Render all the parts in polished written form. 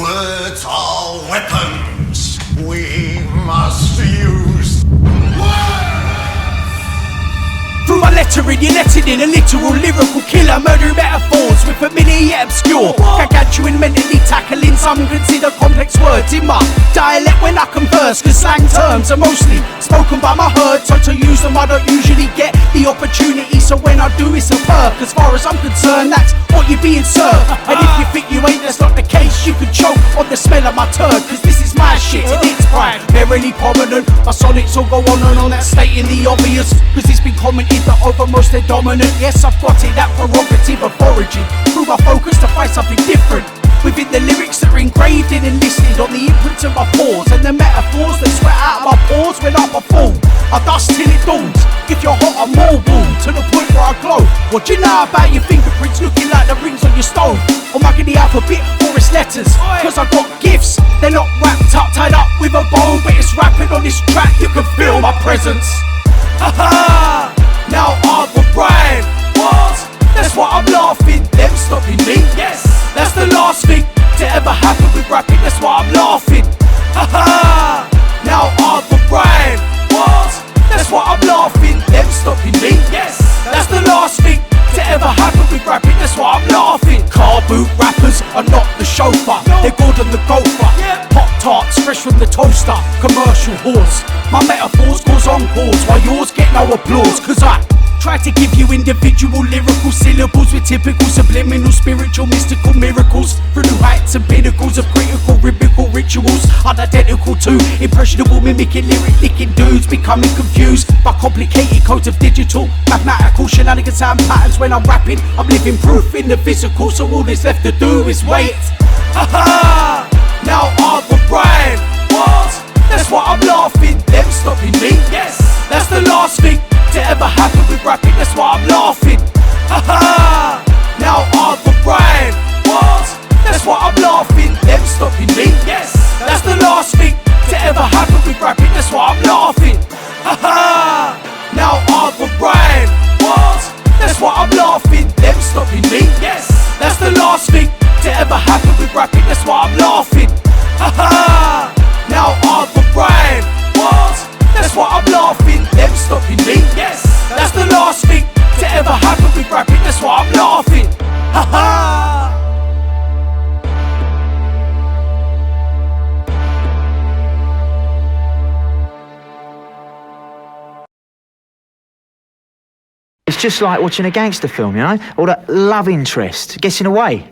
Words are weapons we must use. Through my lettering, you're letting in a literal lyrical killer. Murder metaphors with familiar yet obscure. Gargantuan mentally tackling some consider complex words in my dialect when I converse. Cause slang terms are mostly spoken by my herd, so to use them I don't usually get the opportunity. So when I do it's a perk. As far as I'm concerned, that's what you're being served. And if you think you ain't, that's not the case. You can choke on the smell of my turd. Cause this is my shit and it's primarily prominent. My sonnets all go on and on, that's stating the obvious. Cause it's been commented that over most they're dominant. Yes, I've got it, that prerogative of origin. Through my focus to find something different within the lyrics that are engraved in and listed on the imprints of my pores, and the metaphors that sweat out of my pores when I perform. I dust till it dawns. If you're hot, I'm more warm to the point where I glow. What do you know about your fingerprints looking like the rings on your stove? I'm marking the alphabet for its letters, cause I got gifts. They're not wrapped up, tied up with a bow, but it's rapping on this track, you can feel my presence. Haha, now I've arrived. What? That's why I'm laughing, them stopping me. Yes, that's the last thing to ever happen with rapping, that's why I'm laughing. Haha, now I've arrived. What? That's why I'm laughing, them stopping me. Yes, that's the last thing to ever happen with rapping, that's why I'm laughing. Car boot rappers are not the chauffeur, they're good on the gopher. Pop tarts fresh from the toaster, commercial horse. My metaphors cause encores while yours get no applause. Cause I try to give you individual lyrical syllables with typical subliminal spiritual mystical miracles through new heights and pinnacles of critical rhythmical rituals unidentical to impressionable mimicking lyric licking dudes becoming confused by complicated codes of digital mathematical shenanigans and patterns. When I'm rapping I'm living proof in the physical, so all that's left to do is wait. Haha, now I've arrived. What? That's why I'm laughing, them stopping me. Yes, that's the last thing to ever happen with rapping, that's why I'm laughing. Haha, now I've arrived. What? That's why I'm laughing, them stopping me. Yes, that's the last thing to ever happen with rapping, that's why I'm laughing. Haha, now I've arrived. What? That's why I'm laughing, them stopping me. Yes, that's the last thing to ever happen with rapping, that's why I'm laughing. Haha, now I've arrived. What? That's why I'm laughing, them stopping me. Yes, that's the last thing to ever happen with rapping, that's why I'm laughing. Haha. It's just like watching a gangster film, you know? All that love interest gets in the way.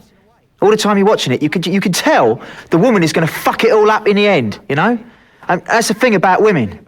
All the time you're watching it, you can tell the woman is going to fuck it all up in the end, you know? And that's the thing about women.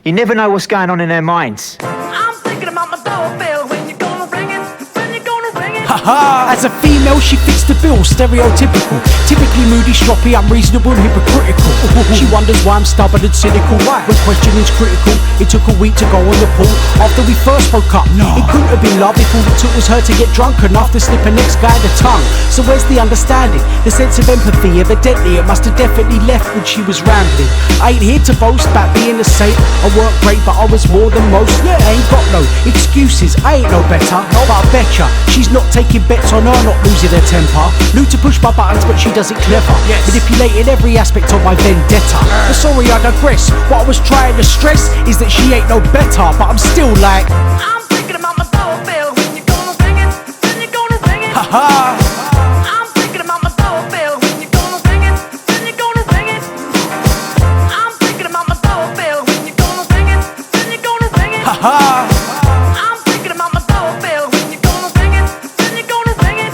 You never know what's going on in their minds. I'm thinking about my doorbell, when you gonna ring it, when you gonna ring it. Haha, as a female she fits the bill, stereotypical. Typically moody, stroppy, unreasonable and hypocritical. She wonders why I'm stubborn and cynical. When questioning's critical, it took a week to go on the pool. After we first broke up, it couldn't have been love if all it took was her to get drunk enough to slip her next guy the tongue. So where's the understanding, the sense of empathy? Evidently it must have definitely left when she was rambling. I ain't here to boast about being a saint. I work great but I was more than most. I ain't got no excuses, I ain't no better. But I betcha she's not taking bets on her not losing her temper. Knew to push my buttons but she does it clever. Manipulating every aspect of my vendetta. But sorry I digress, what I was trying to stress is that she ain't no better. But I'm still like, I'm thinking about my doorbell, when you gonna ring it, when you gonna ring it. haha. I'm thinking about my doorbell, when you gonna ring it, when you gonna ring it. I'm thinking about my doorbell, when you gonna ring it, when you gonna ring it. Haha. I'm thinking about my doorbell, when you gonna ring it, when you gonna ring it.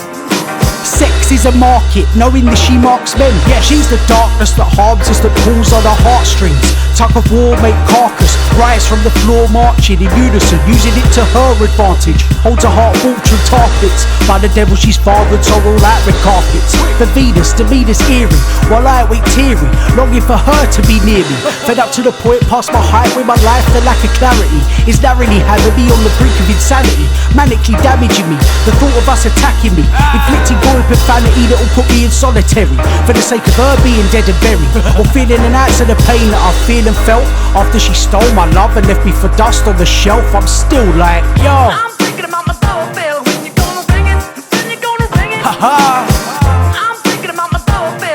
Sex is a market, knowing that she marks men. Yeah, she's the darkness that harms us, that pulls on our heartstrings. Tug of war, make carcass, rise from the floor marching in unison, using it to her advantage. Holds a heart fortune targets, by the devil she's fathered, so all out red carpets. For Venus, Demeter's eerie, while I wait teary, longing for her to be near me. Fed up to the point past my height with my life, the lack of clarity is narrowly having me on the brink of insanity, manically damaging me. The thought of us attacking me, inflicting gore and profanity that'll put me in solitary, for the sake of her being dead and buried, or feeling an ounce of the pain that I feel and felt after she stole my love and left me for dust on the shelf. I'm still like, yo, I'm thinking about my doorbell, when you gonna ring it, when you gonna ring it. haha. I'm thinking about my doorbell.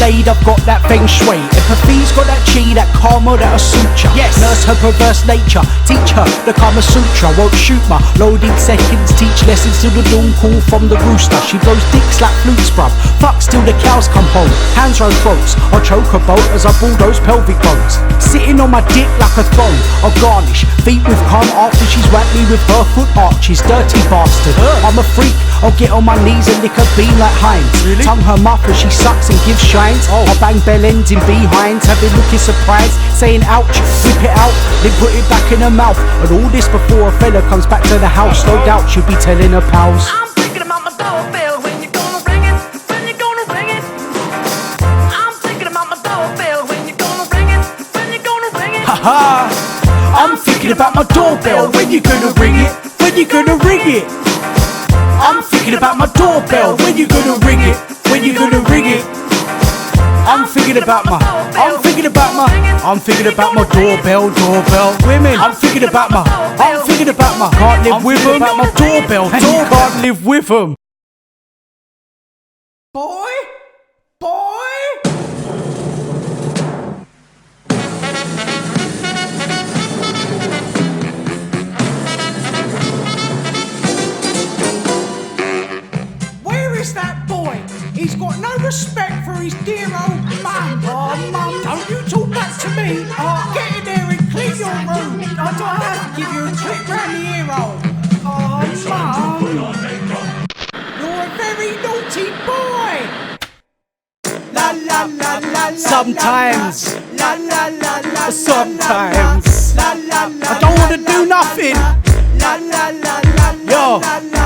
shade, I've got that feng shui. Empathy's got that chi, that karma, that'll suit ya. Yes. Nurse her perverse nature, teach her the Kama Sutra. Won't shoot ma, loading seconds, teach lessons till the dawn call from the rooster. She blows dicks like flutes, bruv. Fucks till the cows come home. Hands round throats, I'll choke a boat as I bulldoze pelvic bones. Sitting on my dick like a throne, I'll garnish feet with cum after she's whacked me with her foot arches. Dirty bastard, I'm a freak. I'll get on my knees and lick her bean like Heinz. Really? Tongue her muff as she sucks and gives shines. I'll bang bell ends in behinds, having looking surprised, saying ouch, whip it out, then put it back in her mouth. And all this before a fella comes back to the house. No doubt she'll be telling her pals. I'm thinking about my doorbell. When you gonna ring it? When you gonna ring it? I'm thinking about my doorbell. When you gonna ring it? When you gonna ring it? Haha, I'm thinking about my doorbell. When you gonna ring it? When you gonna ring it? I'm thinking about my doorbell. When you gonna ring it? When you gonna ring it? I'm thinking about my doorbell. Women, I'm thinking about my can't live with them. About my doorbell, and you can't live with them. Boy. Is that boy? He's got no respect for his dear old mum. Oh, mum, don't you talk back to me. Oh, get in there and clean your room. I don't have to give you a clip round the ear hole. Oh, mum, you're a very naughty boy. La la la la. Sometimes. La la la la. Sometimes. La la la. I don't want to do nothing. La la la la. Yo.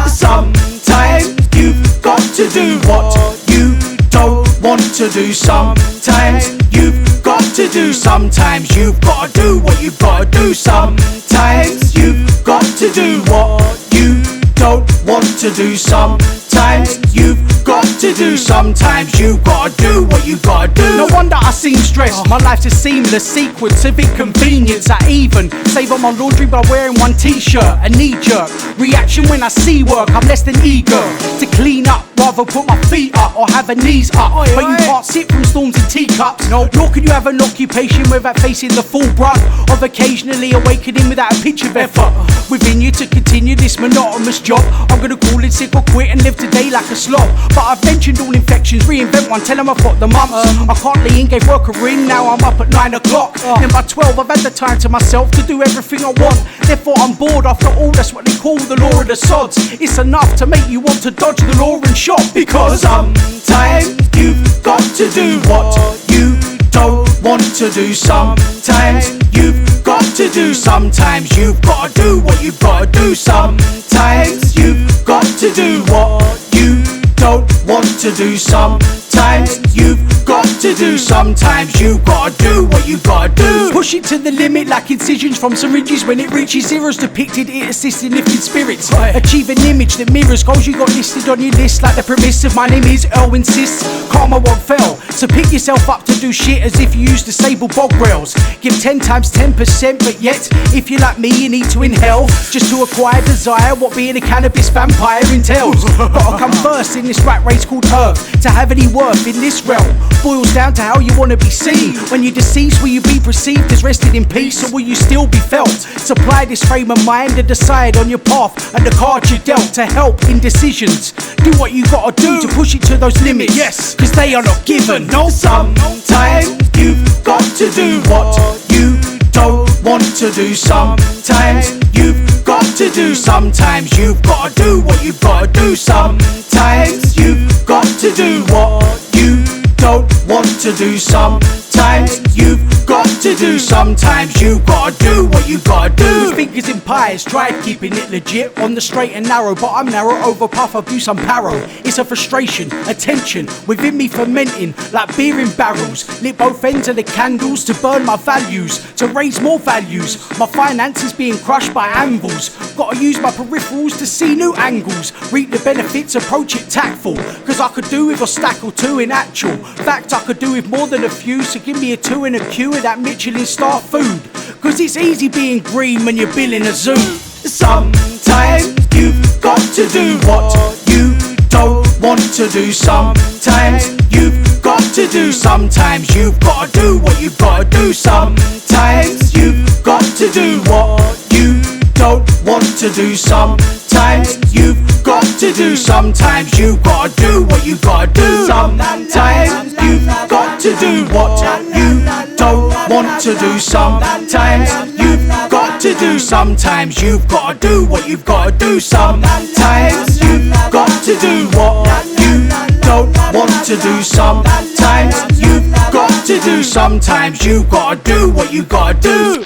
Sometimes you've got to do what you don't want to do. Sometimes you've got to do. Sometimes you've got to do what you've got to do. Sometimes you've got to do what you don't want to do. Sometimes you've got to do. Sometimes you've got to do what you got to do. No wonder I seem stressed. My life's a seamless sequence of inconvenience. I even save on my laundry by wearing one t-shirt. A knee-jerk reaction when I see work. I'm less than eager to clean up, rather put my feet up or have a knees up. But you can't sit from storms and teacups. No, nor can you have an occupation without facing the full brunt of occasionally awakening without a pitch of effort within you to continue this monotonous job. I'm gonna call it sick or quit and live today like a slob. But I've mentioned all infections, reinvent one, tell them I've got the mumps. I can't lean, gave work a ring, now I'm up at 9 o'clock. Then by 12 I've had the time to myself to do everything I want. Therefore I'm bored, after all that's what they call the law of the sods. It's enough to make you want to dodge the law and shop. Because sometimes you've got to do what you don't want to do. Sometimes you've got to do. Sometimes you've got to do what you've got to do. Sometimes you've got to do what you don't want to do. Sometimes you've got to do. Sometimes you've got to do what you got to do. Push it to the limit like incisions from syringes. When it reaches zeros depicted, it assists in lifting spirits. Achieve an image that mirrors goals you got listed on your list. Like the premise of my name is Earl insists. Karma won't fail, so pick yourself up to do shit as if you use disabled bog rails. Give 10 times 10%, but yet if you're like me you need to inhale just to acquire desire what being a cannabis vampire entails. Gotta come first in this rat race called Earth. To have any worth in this realm boils down to how you want to be seen. When you're deceased, will you be perceived as rested in peace, or will you still be felt? Supply this frame of mind and decide on your path and the cards you dealt to help in decisions. Do what you gotta do to push it to those limits. Yes, cause they are not given. No, sometimes you've got to do what you don't want to do. Sometimes you've got to do. Sometimes you've got to do what you've got to do. Sometimes you've got to do what you don't want to do. Sometimes you've got to do. Sometimes you've got to do what you got to do. With fingers in pies, tried keeping it legit on the straight and narrow, but I'm narrow over puff abuse, I'm paro. It's a frustration, a tension within me fermenting like beer in barrels. Lit both ends of the candles to burn my values, to raise more values. My finances being crushed by anvils. Gotta use my peripherals to see new angles. Reap the benefits, approach it tactful. Cause I could do with a stack or two in actual fact. I could do with more than a few, so give me a 2 and a Q of that Michelin star food. Cause it's easy being green when you're billing a zoo. Sometimes you've got to do what you don't want to do. Sometimes you've got to do. Sometimes you've gotta do what you've gotta do. Sometimes you've got to do what you don't want to do. Sometimes you've got to do. Sometimes you've gotta do what you gotta do. Sometimes you've got to do what you don't want to do. Sometimes you've got to do. Sometimes you've gotta do what you've gotta do. Sometimes you've got to do what you don't want to do. Sometimes you've got to do. Sometimes you've gotta do what you gotta do.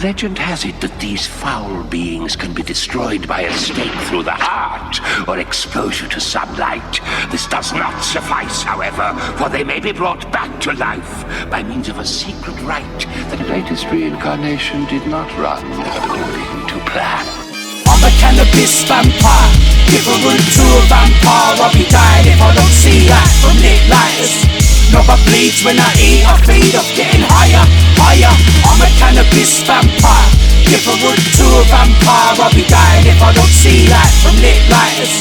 Legend has it that these foul beings can be destroyed by a stake through the heart or exposure to sunlight. This does not suffice, however, for they may be brought back to life by means of a secret rite. The latest reincarnation did not run according to plan. I'm a cannabis vampire. Give a root to a vampire. I'll be dying if I don't see light from lit lighters. Nobody bleeds when I eat, I feed off getting higher, higher. I'm a cannabis vampire. Give a root to a vampire. I'll be dying if I don't see light from lit lighters.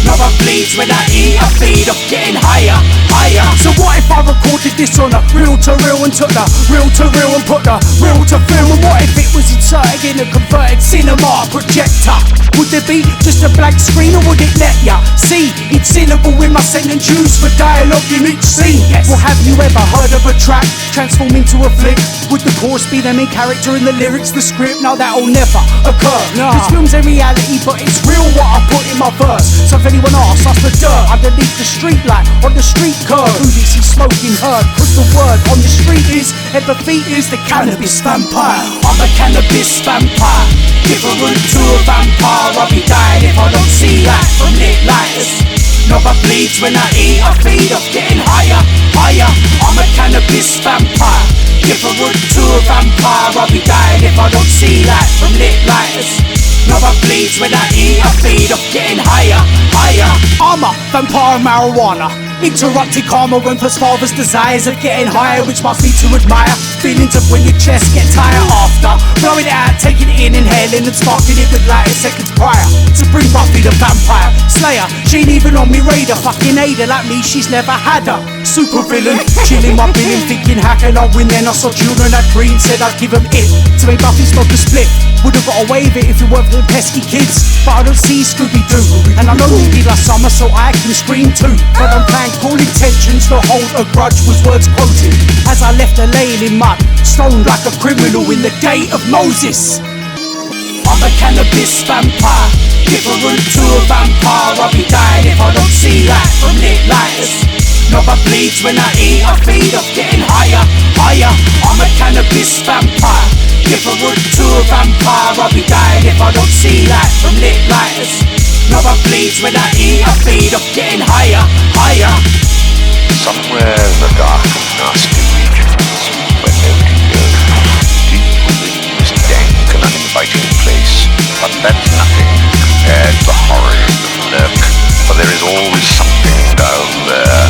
Nobody bleeds when I eat, I feed off getting higher, higher. So what if I recorded this on a reel to reel and took the reel to reel and put the reel to film? And what if it was inserted in a converted cinema projector? Would there be just a blank screen or would it let ya see each syllable in my sentence used for dialogue in each scene? Yes. Well, have you ever heard of a track transform into a flick? Would the chorus be the main character in the lyrics, the script? No, that'll never occur. This film's a reality, but it's real what I put in my verse. So if anyone asks, ask the dirt underneath the street light on the street curb. Who is he smoking herb? Cause the word on the street is ever feet is the cannabis vampire. I'm a cannabis vampire. Give a root to a vampire. I'll be dying if I don't see light from lit lighters. Nobody bleeds when I eat, I feed off getting higher, higher. I'm a cannabis vampire. Give a root to a vampire. I'll be dying if I don't see light from lit lighters. Nobody bleeds when I eat, I feed off getting higher, higher. I'm a vampire marijuana. Interrupted karma when first father's desires of getting higher, which must be to admire. Feelings of when your chest get tired after blowing it out, taking it in, inhaling and sparking it with lighter seconds prior. To bring Buffy the vampire slayer, she ain't even on me radar. Fucking Ada like me, she's never had a super villain. Chilling my billion, thinking how can I win? Then I saw children at green, said I'd give them it to make Buffy smoke a split. Would've got away with it if it weren't for the pesky kids, but I don't see Scooby-Doo. And I know you need last summer, so I can scream too. But I'm playing cool intentions, no hold a grudge was words quoted. As I left her laying in mud, stoned like a criminal in the day of Moses. I'm a cannabis vampire. Give a root to a vampire. I'll be dying if I don't see light from lit lighters. Nobody bleeds when I eat, I feed off getting higher, higher. I'm a cannabis vampire. Give a root to a vampire. I'll be dying if I don't see light from lit lighters. Nobody bleeds when I eat, I feed off getting higher, higher. Somewhere in the dark and nasty regions where nobody goes, deep within this dank and uninviting place, but that's nothing compared to the horrors that lurk, for there is always something down there.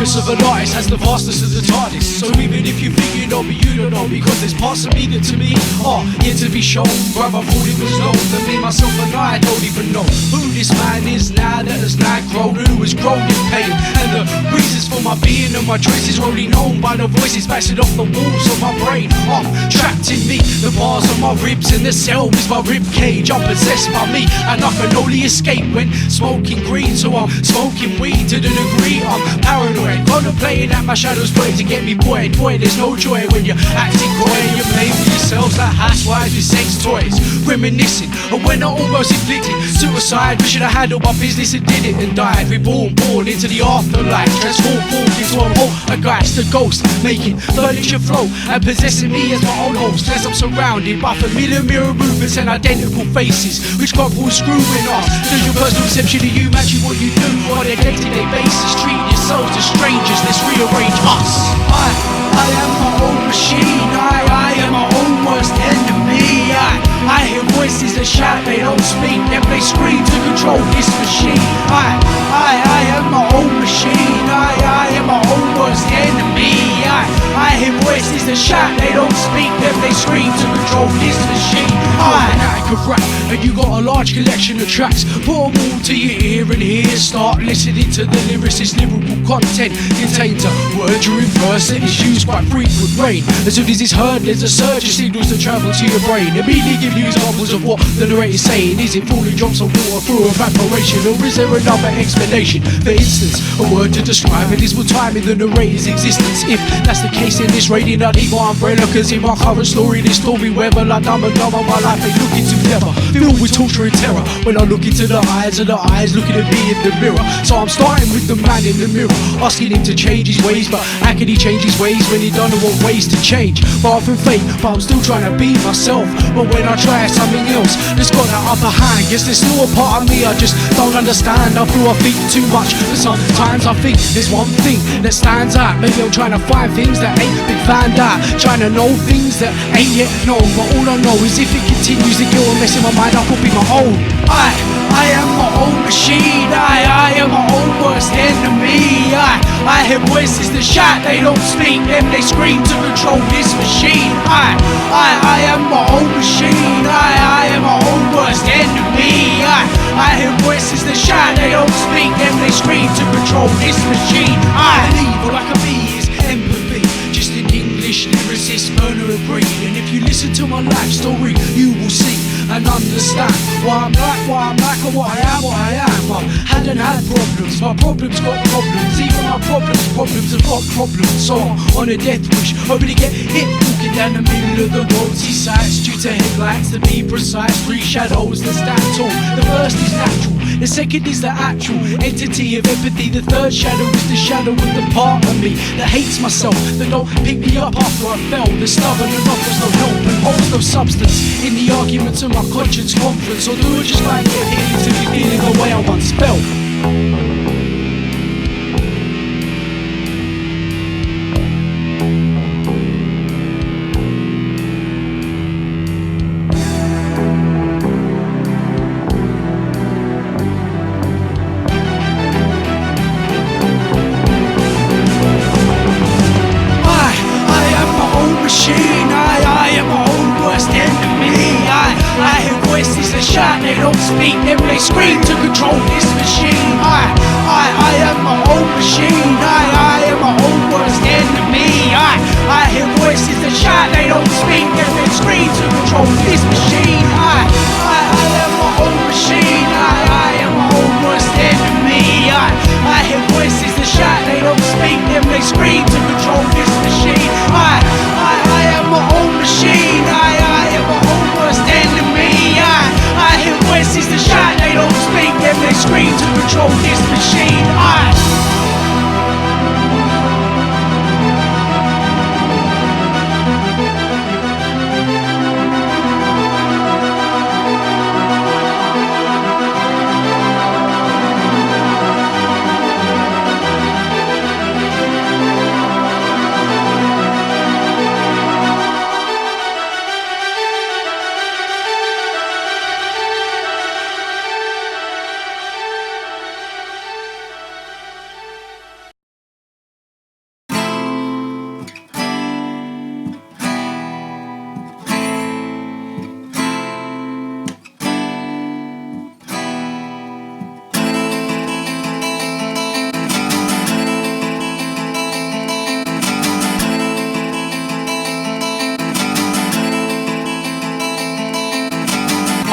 Of an artist has the vastness of the TARDIS. So even if you think you know me, you don't know me, cause there's parts of me that to me are yet to be shown. Bruv, I thought it was known to me, myself and I don't even know who this man is now that has now grown, who has grown in pain. And the reasons for my being and my choices are only known by the voices bouncing off the walls of my brain. I'm trapped in me, the bars on my ribs and the cell is my rib cage. I'm possessed by me and I can only escape when smoking green. So I'm smoking weed to the degree I'm paranoid. dread, contemplating at my shadows play to get me buoyed. Boy, there's no joy when you're acting coy and you're playing with yourselves like housewives with sex toys. Reminiscing of when I almost inflicted suicide. Wishing I handled my business and did it and died. Reborn, born into the afterlife, transformed forth into a poltergeist, a ghost, making furniture flow and possessing me as my own host. As I'm surrounded by familiar mirror movements and identical faces, which couple screwing off. Does your personal perception of you matching what you do on a day-to-day basis? Treating yourselves as strangers, let's rearrange us. I am my own machine. I am my own worst enemy. I hear voices that shout, they don't speak, then they scream to control this machine. I am my own machine. I am my own worst enemy. I hear voices that shout, they don't speak, then they scream to control this machine. I could rap, and you got a large collection of tracks. Put them all to your ear and here. Start listening to the lyricist lyrical content contains a word during verse that is used quite frequent rain. As soon as it's heard, there's a surge of signals that travel to your brain. Immediately give you examples of what the narrator's saying. Is it falling drops of water through evaporation, or is there another explanation? For instance, a word to describe invisible time in the narrator's existence. If that's the case, in this rating I need my umbrella, cause in my current story this stormy weather, like dumb and dumber, my life ain't looking too clever, filled with torture and terror. When I look into the eyes of the eyes looking at me in the mirror. So I'm starting with the man in the mirror, asking him to change his ways. But how can he change his ways when he don't know what ways to change? Far from fate, but I'm still trying to be myself. But when I try something else that's got that upper hand, guess there's still a part of me I just don't understand. I feel I think too much, but sometimes I think there's one thing that stands out. Maybe I'm trying to find things that ain't been found out, trying to know things that ain't yet known. But all I know is if it continues to go and messing my mind up, will be my own. I am my own machine. I am my own worst enemy. I hear voices that shout, they don't speak, then they scream to control this machine. I am my own machine. I am my own worst enemy. I hear voices that shout, they don't speak, then they scream to control this machine. I believe all I can be is empathy, just an English lyricist, burner of greed. And if you listen to my life story, you will see and understand why I'm like, and what I am, I hadn't had problems, my problems got problems. Even my problems have got problems. So I'm on a death wish, hoping to get hit walking down the middle of the road. See sights due to headlights, to be precise, three shadows that stand tall. The first is natural, the second is the actual entity of empathy. The third shadow is the shadow of the part of me that hates myself, that don't pick me up after I fell. The stubborn and offers no help and holds no substance in the arguments of my conscience conference. Or do I just like get healing to be feeling the way I once felt? They don't speak, then they scream to control this machine. I am my own machine. I am my own worst enemy. I hear voices that shout, they don't speak, then they scream to control this machine. I am my own machine. I am my own worst enemy. I hear voices that shout, they don't speak, then they scream to control this machine. I am my own machine. I am my own worst enemy. I hear voices that shout, they don't speak, then they scream to control this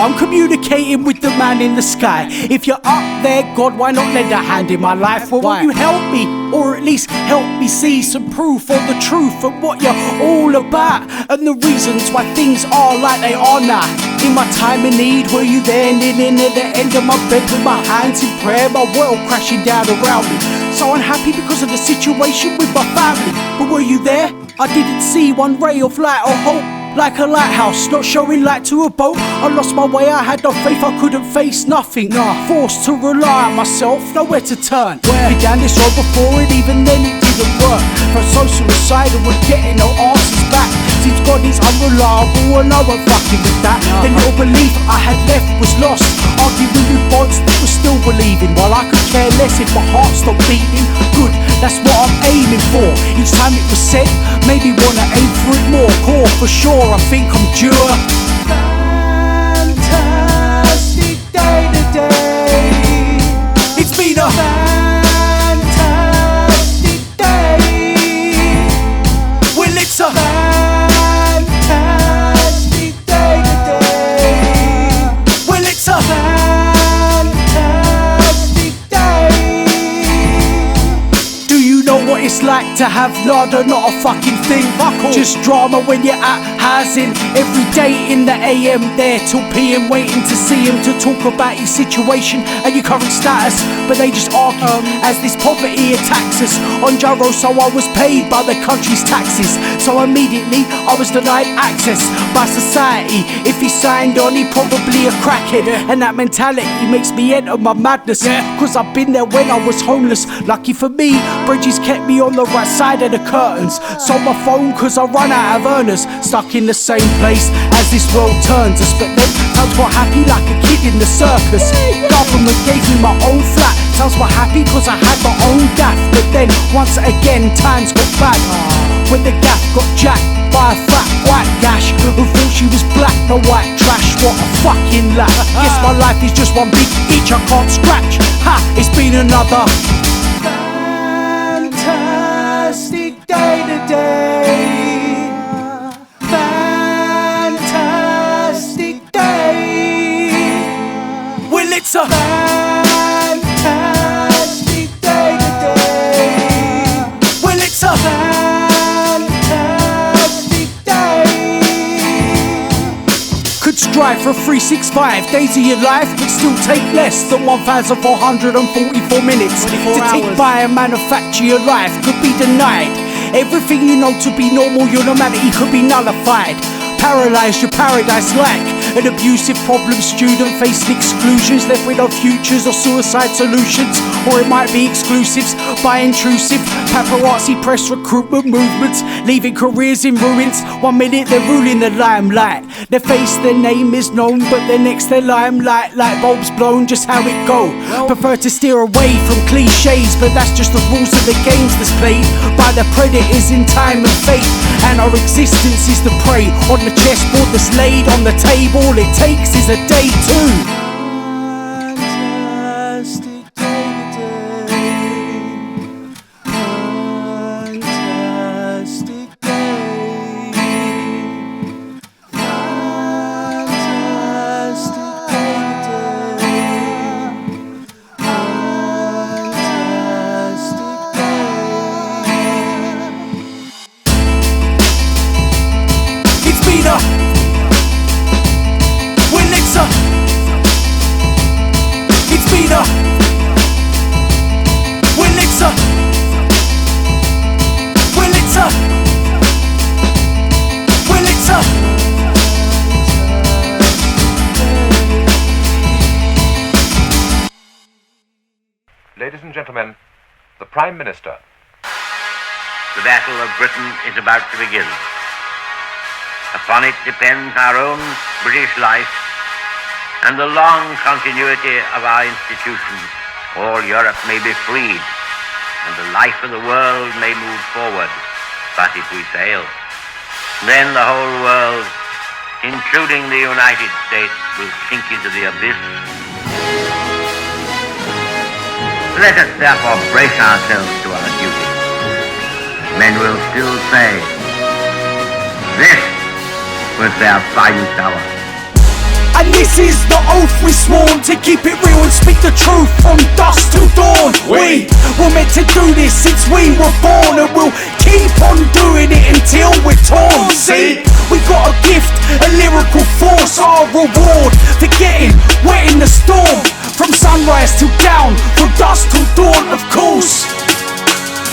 I'm communicating with the man in the sky. If you're up there, God, why not lend a hand in my life? Well, won't you help me, or at least help me see some proof of the truth and what you're all about, and the reasons why things are like they are now. In my time of need, were you there, kneeling at the end of my bed with my hands in prayer, my world crashing down around me? So unhappy because of the situation with my family. But were you there? I didn't see one ray of light or hope. Like a lighthouse, not showing light to a boat. I lost my way, I had no faith, I couldn't face nothing. Forced to rely on myself, nowhere to turn. Been down this road before and even then it didn't work. Felt so suicidal with getting no answers back. Seems God is unreliable and I won't fucking with that. The little belief I had left was lost. Arguing with bonds that was still believing, while I could care less if my heart stopped beating. Good, that's what I'm aiming for. Each time it was said, maybe wanna aim for it more. Core for sure, I think I'm due a fantastic day today. It's been a fantastic day. Well, it's a fantastic day today. Well, it's a fantastic day. Do you know what it's like to have nada, not a fucking thing? Just drama when you're at housing. Every day in the AM there till PM, waiting to see him to talk about your situation and your current status. But they just argue as this poverty attacks us. On gyro, so I was paid by the country's taxes. So immediately I was denied access by society. If he signed on, he probably a crackhead. And that mentality makes me enter my madness. Cause I've been there when I was homeless. Lucky for me, Bridges kept me on the right side of the curtains. Sold my phone cause I run out of earners. Stuck in the same place as this world turns us. But then times got happy like a kid in the circus. Government gave me my own flat. Sounds quite happy cause I had my own gaff. But then once again times got bad. When the gaff got jacked by a fat white gash who thought she was black, no white trash. What a fucking laugh. Guess my life is just one big itch I can't scratch. Ha, it's been another fantastic day today. Fantastic day. Well, it's a fantastic day today. Well, it's a fantastic day. Could strive for 365 days of your life, but still take less than 1,444 minutes to tick by and manufacture your life. Could be denied everything you know to be normal. Your normality could be nullified. Paralyzed your paradise like an abusive problem student facing exclusions, left with no futures or suicide solutions. Or it might be exclusives by intrusive paparazzi press recruitment movements, leaving careers in ruins. 1 minute they're ruling the limelight, their face, their name is known, but the next their limelight, light bulbs blown, just how it go. Prefer to steer away from cliches, but that's just the rules of the games that's played by the predators in time and fate. And our existence is the prey on the chessboard that's laid on the table. All it takes is a day too. Fantastic day today. Fantastic day. Fantastic day today. Fantastic day. It's been a it's been a well, it's a well, it's a well, it's a Ladies and gentlemen, the Prime Minister. The battle of Britain is about to begin. Upon it depends our own British life and the long continuity of our institutions. All Europe may be freed, and the life of the world may move forward. But if we fail, then the whole world, including the United States, will sink into the abyss. Let us therefore brace ourselves to our duty. Men will still say, this was their finest hour. And this is the oath we sworn, to keep it real and speak the truth from dusk till dawn. We were meant to do this since we were born, and we'll keep on doing it until we're torn. See, we got a gift, a lyrical force, our reward for getting wet in the storm. From sunrise till down, from dusk till dawn, of course.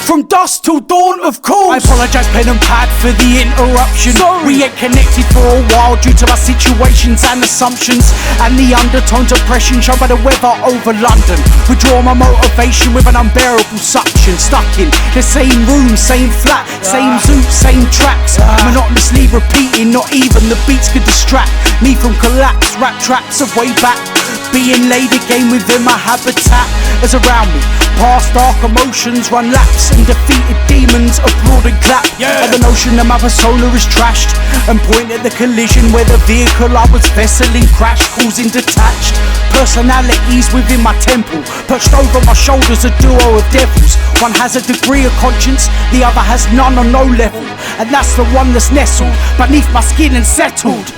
From dusk till dawn, of course. I apologise, pen and pad, for the interruption. Sorry. We ain't connected for a while due to our situations and assumptions, and the undertones of oppression shown by the weather over London. Withdraw my motivation with an unbearable suction. Stuck in the same room, same flat, same zoot, same tracks. Monotonously repeating, not even the beats could distract me from collapse. Rap traps of way back, being laid again within my habitat. As around me, past dark emotions run laps, and defeated demons applaud and clap. At the notion that my persona is trashed, and point at the collision where the vehicle I was vesseling crashed, causing detached personalities within my temple. Perched over my shoulders, a duo of devils. One has a degree of conscience, the other has none or no level, and that's the one that's nestled beneath my skin and settled.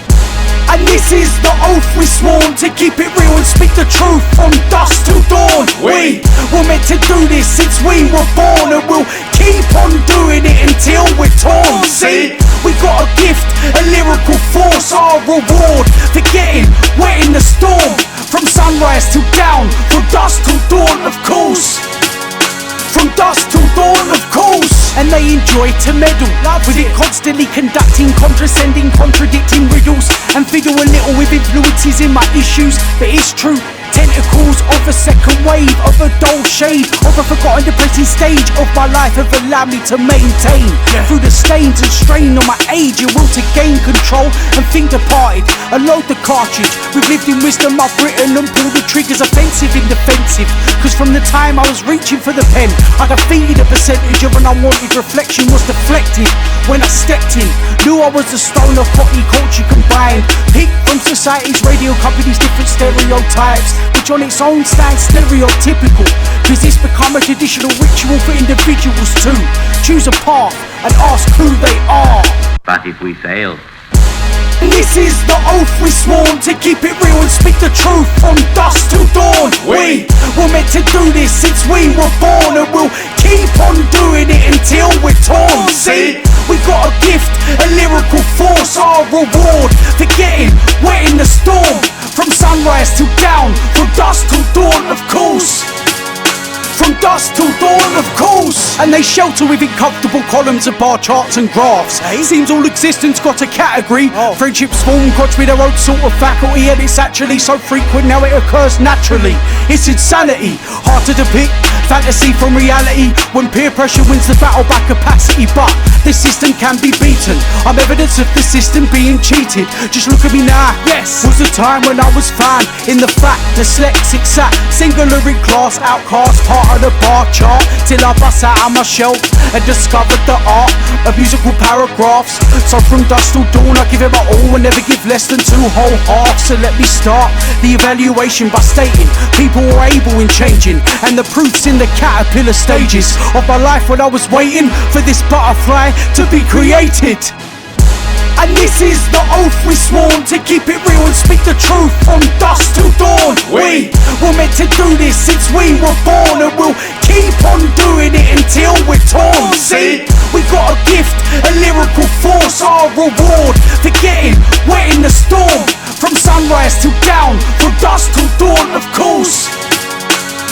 And this is the oath we sworn, to keep it real and speak the truth from dusk till dawn. We were meant to do this since we were born, and we'll keep on doing it until we're torn. See, we got a gift, a lyrical force, our reward for getting wet in the storm. From sunrise till down, from dusk till dawn, of course. From dusk till dawn, of course. And they enjoy to meddle with it, constantly conducting, condescending, contradicting riddles, and fiddle a little with influences in my issues. But it's true, tentacles of a second wave, of a dull shade, of a forgotten depressing stage of my life have allowed me to maintain through the stains and strain on my age, a will to gain control and think departed. I load the cartridge with lived in wisdom I've written, and pull the triggers offensive in defensive. Cause from the time I was reaching for the pen, I defeated a percentage of an unwanted reflection was deflected. When I stepped in, knew I was a stone of potty culture combined, picked from society's radio companies, different stereotypes, which on its own stands stereotypical. Cause it's become a traditional ritual for individuals to choose a path and ask who they are. But if we fail, and this is the oath we sworn, to keep it real and speak the truth from dusk till dawn. We were meant to do this since we were born, and we'll keep on doing it until we're torn. See, we got a gift, a lyrical force, our reward for getting wet in the storm. From sunrise till down, from dusk till dawn, of course. From dusk till dawn, of course. And they shelter within comfortable columns of bar charts and graphs. Seems all existence got a category. Friendships form gods with their own sort of faculty, and it's actually so frequent now it occurs naturally. It's insanity, hard to depict fantasy from reality, when peer pressure wins the battle by capacity. But the system can be beaten, I'm evidence of the system being cheated. Just look at me now, yes, was the time when I was fine in the fact, dyslexic sat singular in class, outcast, part of the bar chart, till I bust out of my shelf and discovered the art of musical paragraphs. So from dusk till dawn I give it my all and never give less than two whole halves. So let me start the evaluation by stating people were able in changing, and the proof's in the caterpillar stages of my life when I was waiting for this butterfly to be created. And this is the oath we sworn, to keep it real and speak the truth from dusk till dawn. We were meant to do this since we were born, and we'll keep on doing it until we're torn. See, we got a gift, a lyrical force, our reward for getting wet in the storm. From sunrise till down, from dusk till dawn, of course.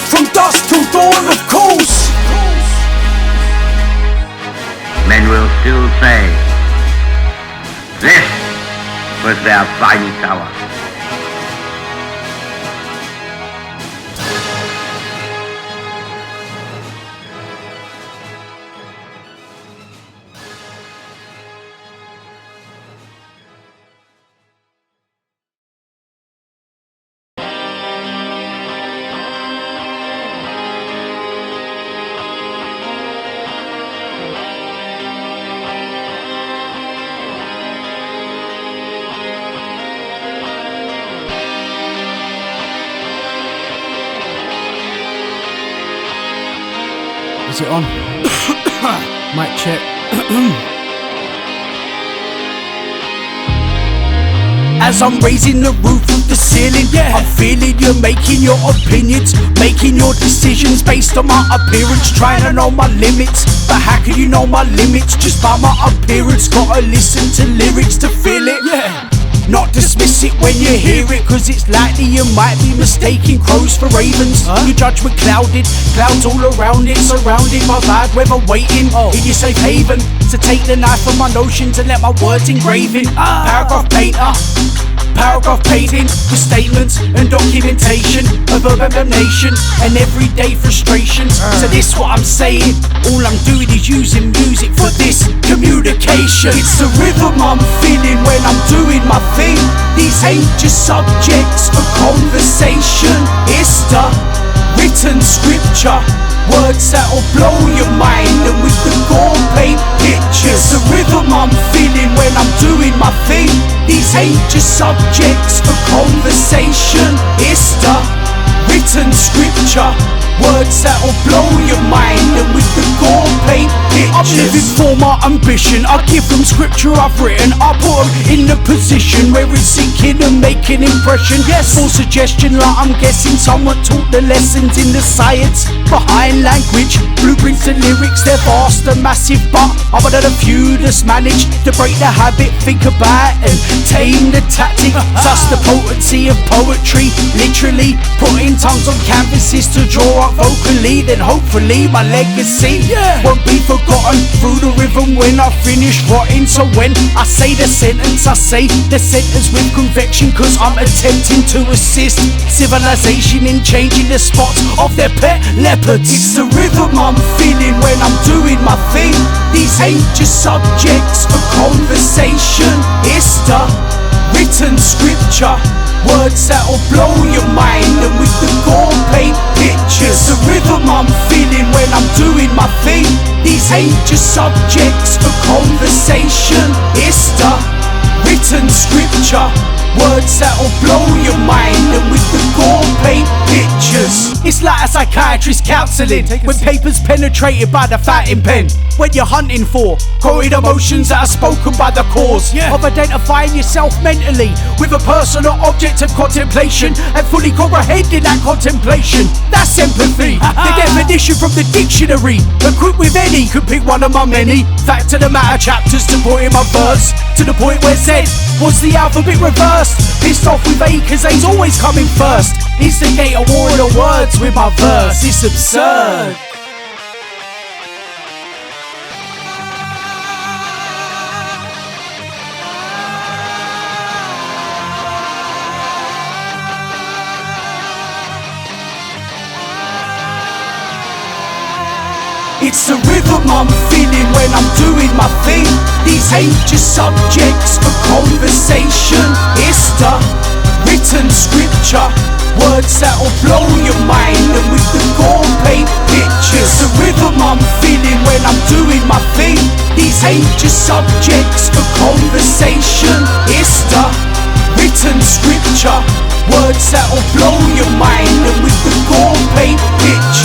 From dusk till dawn, of course. men will still say, this was their finest hour. Is it on? Mic check. As I'm raising the roof of the ceiling, I'm feeling you're making your opinions, making your decisions based on my appearance, trying to know my limits. But how can you know my limits just by my appearance? Gotta listen to lyrics to feel it. Not dismiss it when you hear it, cause it's likely you might be mistaking crows for ravens. Your judgment clouded, clouds all around it, surrounding my bad weather waiting in your safe haven. So take the knife from my notions and let my words engrave in. Paragraph painter, paragraph painting with statements and documentation of urban nation and everyday frustrations. So this what I'm saying, all I'm doing is using music for this communication. It's the rhythm I'm feeling when I'm doing my thing. These ain't just subjects for conversation, it's the written scripture, words that'll blow your mind, and with the gore paint pictures. It's the rhythm I'm feeling when I'm doing my thing. These ain't just subjects for conversation, it's the written scripture, words that'll blow your mind, and with the gore paint pictures. I'm living for my ambition, I give them scripture I've written, I put them in the position where it's sinking and making impression. Yes, for suggestion like I'm guessing someone taught the lessons in the science behind language. Blueprints and lyrics, they're vast and massive, but I'm one of the few that's managed to break the habit, think about and tame the tactic. Thus the potency of poetry, literally putting tongues on canvases to draw up vocally. Then hopefully my legacy won't be forgotten through the rhythm when I finish rotting. So when I say the sentence, I say the sentence with conviction, cause I'm attempting to assist civilization in changing the spots of their pet leopards. It's the rhythm I'm feeling when I'm doing my thing. These ain't just subjects for conversation, it's the written scripture, words that'll blow your mind, and with the gore paint pictures. It's the rhythm I'm feeling when I'm doing my thing. These ain't just subjects for conversation, it's the written scripture, words that'll blow your mind, and with the gore paint pictures. It's like a psychiatrist counselling when papers penetrated by the fountain pen. When you're hunting for coded emotions that are spoken by the cause of identifying yourself mentally with a personal object of contemplation and fully comprehending that contemplation. That's empathy. The definition from the dictionary. Equipped with any, could pick one of my many. Fact of the matter chapters to put in my verse, to the point where Z was the alphabet reversed. Pissed off with A cause A's always coming first. Instigate a war of the words with my verse. It's absurd. It's the rhythm I'm feeling when I'm doing my thing. These ain't just subjects for conversation, it's the written scripture, words that'll blow your mind, and with the gore paint pictures. It's the rhythm I'm feeling when I'm doing my thing. These ain't just subjects for conversation, it's the written scripture, words that'll blow your mind, and with the gore paint pictures.